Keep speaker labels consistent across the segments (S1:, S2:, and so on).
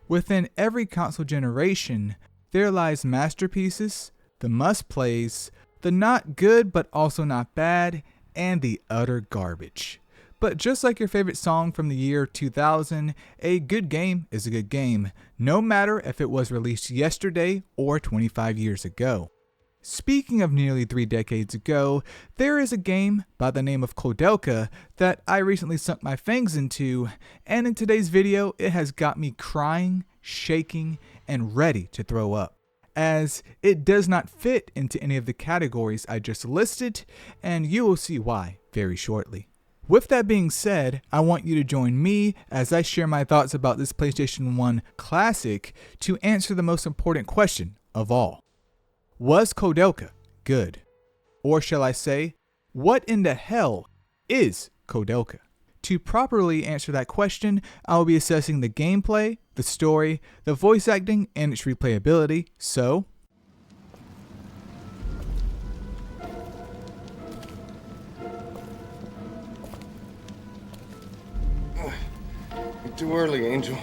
S1: Within every console generation, there lies masterpieces, the must-plays, the not good but also not bad, and the utter garbage. But just like your favorite song from the year 2000, a good game is a good game, no matter if it was released yesterday or 25 years ago. Speaking of nearly 3 decades ago, there is a game by the name of Koudelka that I recently sunk my fangs into, and in today's video it has got me crying, shaking, and ready to throw up, as it does not fit into any of the categories I just listed, and you will see why very shortly. With that being said, I want you to join me as I share my thoughts about this PlayStation 1 classic to answer the most important question of all. Was Koudelka good? Or shall I say, what in the hell is Koudelka? To properly answer that question, I will be assessing the gameplay, the story, the voice acting, and its replayability, so
S2: You're too early, Angel.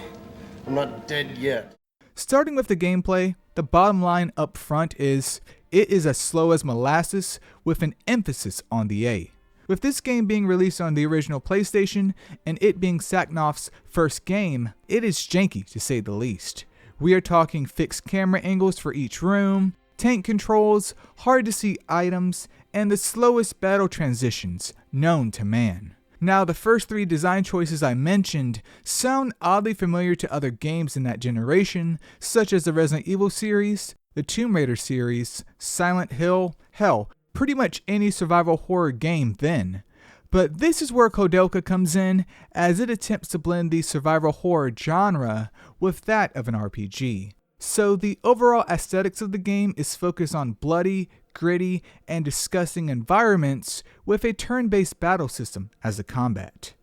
S2: I'm not dead yet.
S1: starting with the gameplay, the bottom line up front is, it is as slow as molasses with an emphasis on the A. With this game being released on the original PlayStation, and it being Saknoff's first game, it is janky to say the least. We are talking fixed camera angles for each room, tank controls, hard to see items, and the slowest battle transitions known to man. Now, the first 3 design choices I mentioned sound oddly familiar to other games in that generation, such as the Resident Evil series, the Tomb Raider series, Silent Hill, hell, pretty much any survival horror game then. But this is where Koudelka comes in, as it attempts to blend the survival horror genre with that of an RPG. So the overall aesthetics of the game is focused on bloody, gritty, and disgusting environments with a turn-based battle system as the combat.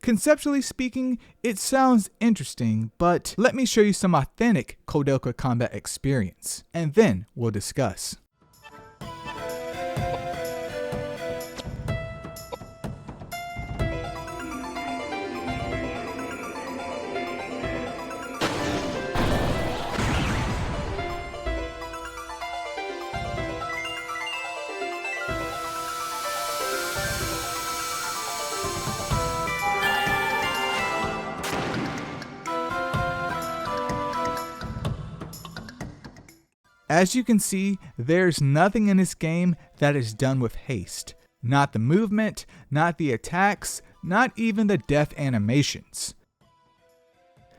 S1: Conceptually speaking, it sounds interesting, but let me show you some authentic Koudelka combat experience, and then we'll discuss. As you can see, there's nothing in this game that is done with haste. Not the movement, not the attacks, not even the death animations.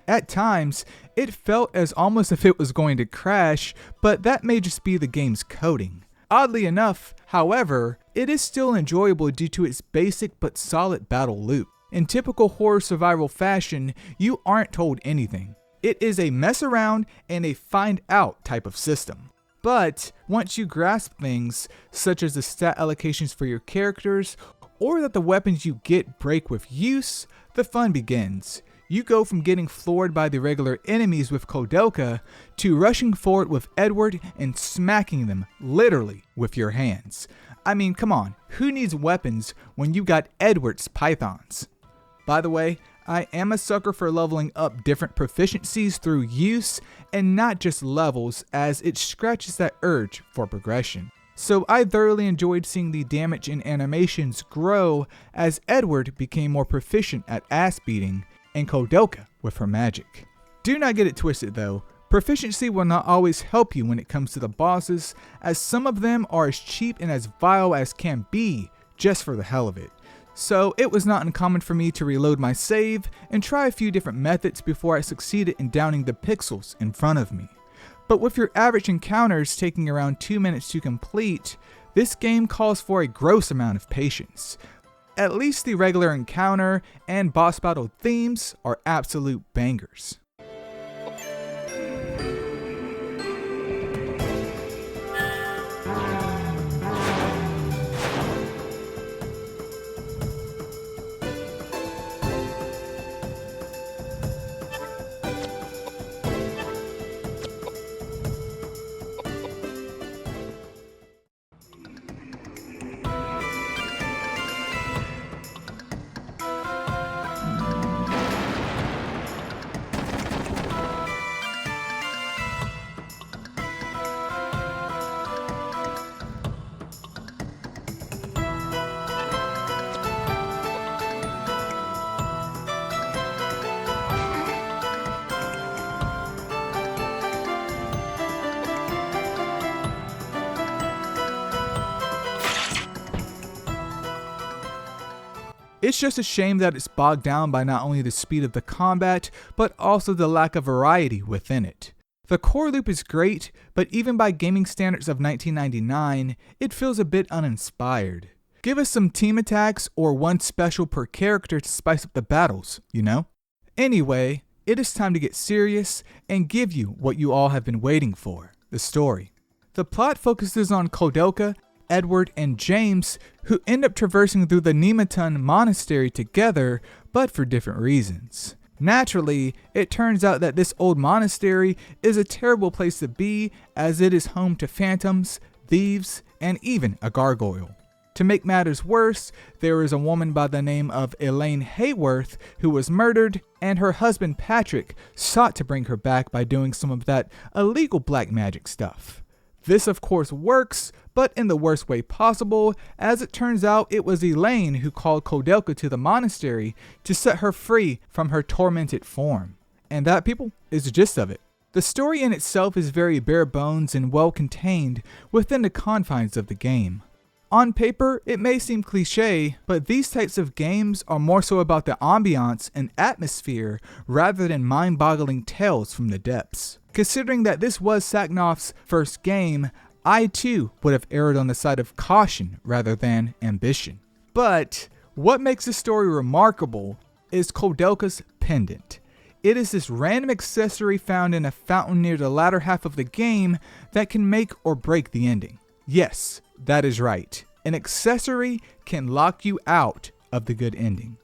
S1: At times, it felt as almost if it was going to crash, but that may just be the game's coding. Oddly enough, however, it is still enjoyable due to its basic but solid battle loop. In typical horror survival fashion, you aren't told anything. It is a mess around and a find out type of system. But once you grasp things, such as the stat allocations for your characters, or that the weapons you get break with use, the fun begins. You go from getting floored by the regular enemies with Koudelka, to rushing forward with Edward and smacking them, literally, with your hands. I mean, come on, who needs weapons when you got Edward's pythons? By the way, I am a sucker for leveling up different proficiencies through use and not just levels, as it scratches that urge for progression. So I thoroughly enjoyed seeing the damage and animations grow as Edward became more proficient at ass beating and Koudelka with her magic. Do not get it twisted though, proficiency will not always help you when it comes to the bosses, as some of them are as cheap and as vile as can be just for the hell of it. So it was not uncommon for me to reload my save and try a few different methods before I succeeded in downing the pixels in front of me. But with your average encounters taking around 2 minutes to complete, this game calls for a gross amount of patience. At least the regular encounter and boss battle themes are absolute bangers. It's just a shame that it's bogged down by not only the speed of the combat, but also the lack of variety within it. The core loop is great, but even by gaming standards of 1999, it feels a bit uninspired. Give us some team attacks or one special per character to spice up the battles, you know? Anyway, it is time to get serious and give you what you all have been waiting for, the story. The plot focuses on Koudelka, Edward, and James, who end up traversing through the Nemeton Monastery together, but for different reasons. Naturally, it turns out that this old monastery is a terrible place to be, as it is home to phantoms, thieves, and even a gargoyle. To make matters worse, there is a woman by the name of Elaine Hayworth who was murdered, and her husband Patrick sought to bring her back by doing some of that illegal black magic stuff. This of course works, but in the worst way possible, as it turns out it was Elaine who called Koudelka to the monastery to set her free from her tormented form. And that, people, is the gist of it. The story in itself is very bare bones and well contained within the confines of the game. On paper, it may seem cliche, but these types of games are more so about the ambiance and atmosphere rather than mind-boggling tales from the depths. Considering that this was Saknoff's first game, I too would have erred on the side of caution rather than ambition. But what makes this story remarkable is Koudelka's pendant. It is this random accessory found in a fountain near the latter half of the game that can make or break the ending. Yes, that is right. An accessory can lock you out of the good ending.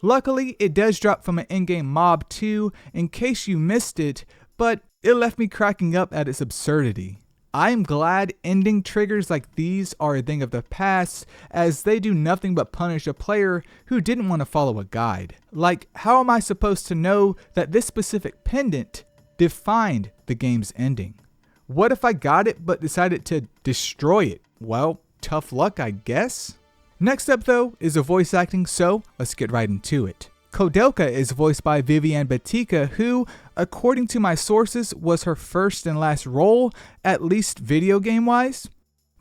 S1: Luckily, it does drop from an in-game mob too, in case you missed it, but it left me cracking up at its absurdity. I am glad ending triggers like these are a thing of the past, as they do nothing but punish a player who didn't want to follow a guide. Like, how am I supposed to know that this specific pendant defined the game's ending? What if I got it but decided to destroy it? Well, tough luck, I guess. Next up though is the voice acting, so let's get right into it. Koudelka is voiced by Viviane Batika, who, according to my sources, was her first and last role, at least video game wise.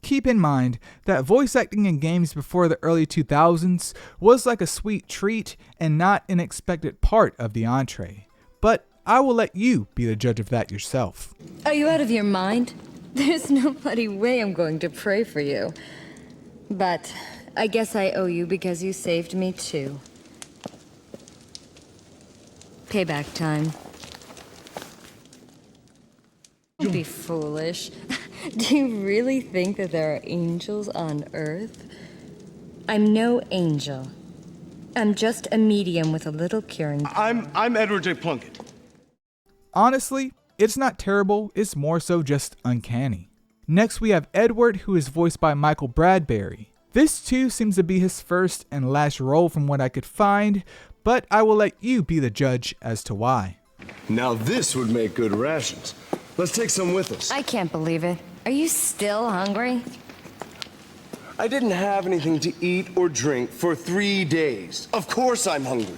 S1: Keep in mind that voice acting in games before the early 2000s was like a sweet treat and not an expected part of the entree. But I will let you be the judge of that yourself.
S3: Are you out of your mind? There's no bloody way I'm going to pray for you. But I guess I owe you because you saved me too. Payback time. Don't be foolish. Do you really think that there are angels on Earth? I'm no angel. I'm just a medium with a little curing.
S2: I'm Edward J. Plunkett.
S1: Honestly, it's not terrible, it's more so just uncanny. Next we have Edward, who is voiced by Michael Bradbury. This too seems to be his first and last role from what I could find, but I will let you be the judge as to why.
S2: Now this would make good rations. Let's take some with us.
S3: I can't believe it. Are you still hungry?
S2: I didn't have anything to eat or drink for 3 days. Of course I'm hungry.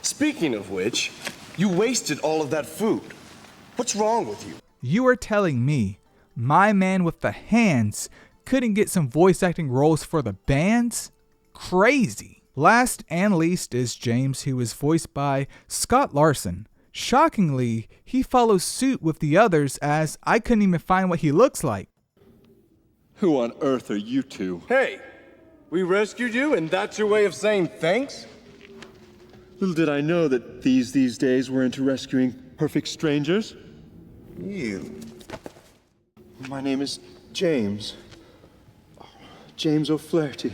S2: Speaking of which, you wasted all of that food. What's wrong with you?
S1: You are telling me my man with the hands couldn't get some voice acting roles for the bands? Crazy. Last and least is James, who is voiced by Scott Larson. Shockingly, he follows suit with the others, as I couldn't even find what he looks like.
S4: Who on earth are you two?
S2: Hey, we rescued you and that's your way of saying thanks?
S4: Little did I know that these days were into rescuing perfect strangers.
S2: You.
S4: My name is James. James O'Flaherty.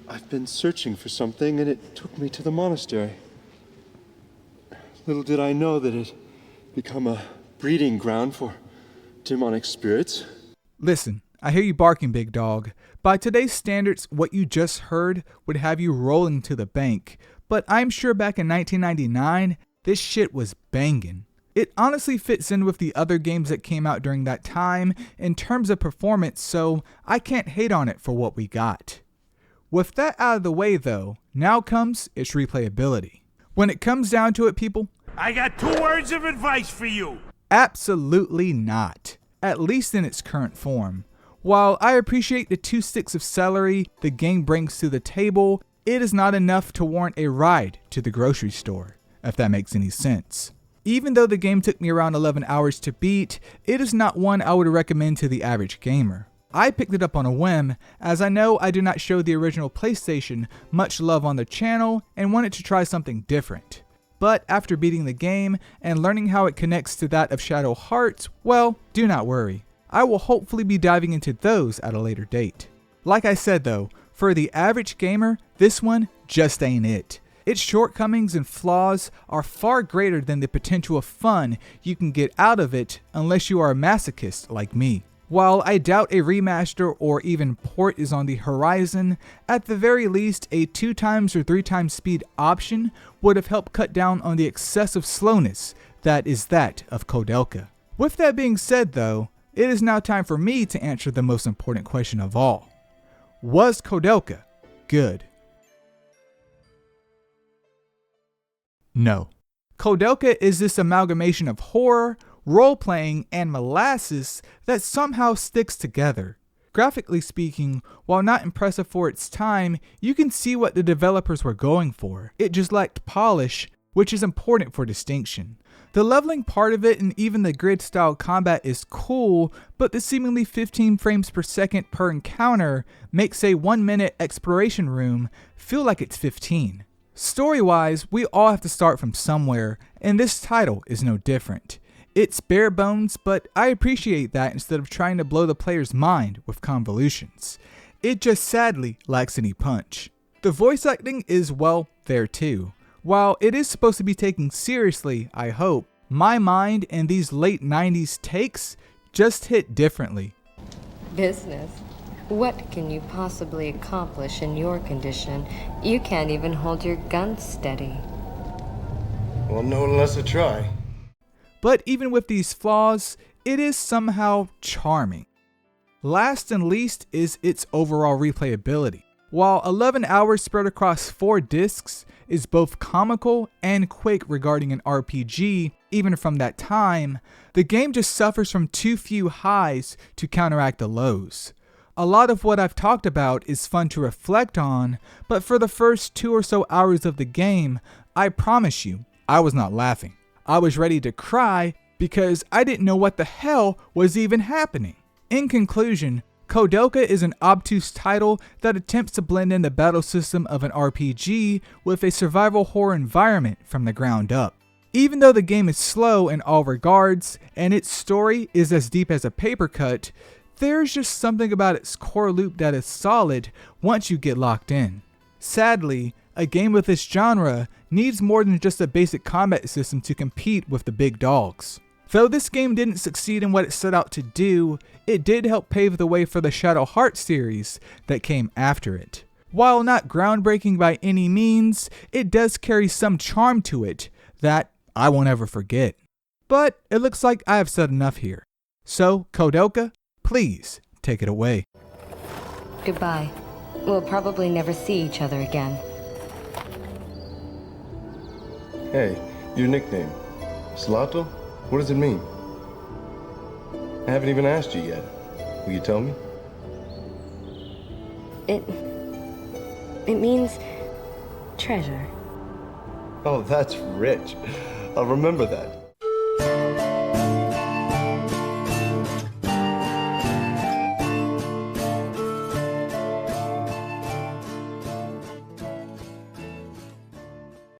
S4: I've been searching for something and it took me to the monastery. Little did I know that it'd become a breeding ground for demonic spirits.
S1: Listen, I hear you barking, big dog. By today's standards, what you just heard would have you rolling to the bank, but I'm sure back in 1999, this shit was banging. It honestly fits in with the other games that came out during that time in terms of performance, so I can't hate on it for what we got. With that out of the way though, now comes its replayability. When it comes down to it, people,
S5: I got 2 words of advice for you.
S1: Absolutely not, at least in its current form. While I appreciate the 2 sticks of celery the game brings to the table, it is not enough to warrant a ride to the grocery store, if that makes any sense. Even though the game took me around 11 hours to beat, it is not one I would recommend to the average gamer. I picked it up on a whim, as I know I do not show the original PlayStation much love on the channel and wanted to try something different. But after beating the game and learning how it connects to that of Shadow Hearts, well, do not worry. I will hopefully be diving into those at a later date. Like I said though, for the average gamer, this one just ain't it. Its shortcomings and flaws are far greater than the potential of fun you can get out of it unless you are a masochist like me. While I doubt a remaster or even port is on the horizon, at the very least a 2x or 3x speed option would have helped cut down on the excessive slowness that is that of Koudelka. With that being said though, it is now time for me to answer the most important question of all. Was Koudelka good? No. Koudelka is this amalgamation of horror, role-playing, and molasses that somehow sticks together. Graphically speaking, while not impressive for its time, you can see what the developers were going for. It just lacked polish, which is important for distinction. The leveling part of it and even the grid-style combat is cool, but the seemingly 15 frames per second per encounter makes a 1-minute exploration room feel like it's 15. Story-wise, we all have to start from somewhere, and this title is no different. It's bare bones, but I appreciate that instead of trying to blow the player's mind with convolutions. It just sadly lacks any punch. The voice acting is, well, there too. While it is supposed to be taken seriously, I hope, my mind and these late 90s takes just hit differently.
S3: Business? What can you possibly accomplish in your condition? You can't even hold your gun steady.
S2: Well, no one less to try.
S1: But even with these flaws, it is somehow charming. Last and least is its overall replayability. While 11 hours spread across 4 discs is both comical and quick regarding an RPG, even from that time, the game just suffers from too few highs to counteract the lows. A lot of what I've talked about is fun to reflect on, but for the first 2 or so hours of the game, I promise you, I was not laughing. I was ready to cry because I didn't know what the hell was even happening. In conclusion, Koudelka is an obtuse title that attempts to blend in the battle system of an RPG with a survival horror environment from the ground up. Even though the game is slow in all regards, and its story is as deep as a paper cut, there's just something about its core loop that is solid once you get locked in. Sadly, a game with this genre needs more than just a basic combat system to compete with the big dogs. Though this game didn't succeed in what it set out to do, it did help pave the way for the Shadow Hearts series that came after it. While not groundbreaking by any means, it does carry some charm to it that I won't ever forget. But it looks like I have said enough here. So, Koudelka, please take it away.
S3: Goodbye. We'll probably never see each other again.
S2: Hey, your nickname. Slato? What does it mean? I haven't even asked you yet. Will you tell me?
S3: It means treasure.
S2: Oh, that's rich. I'll remember that.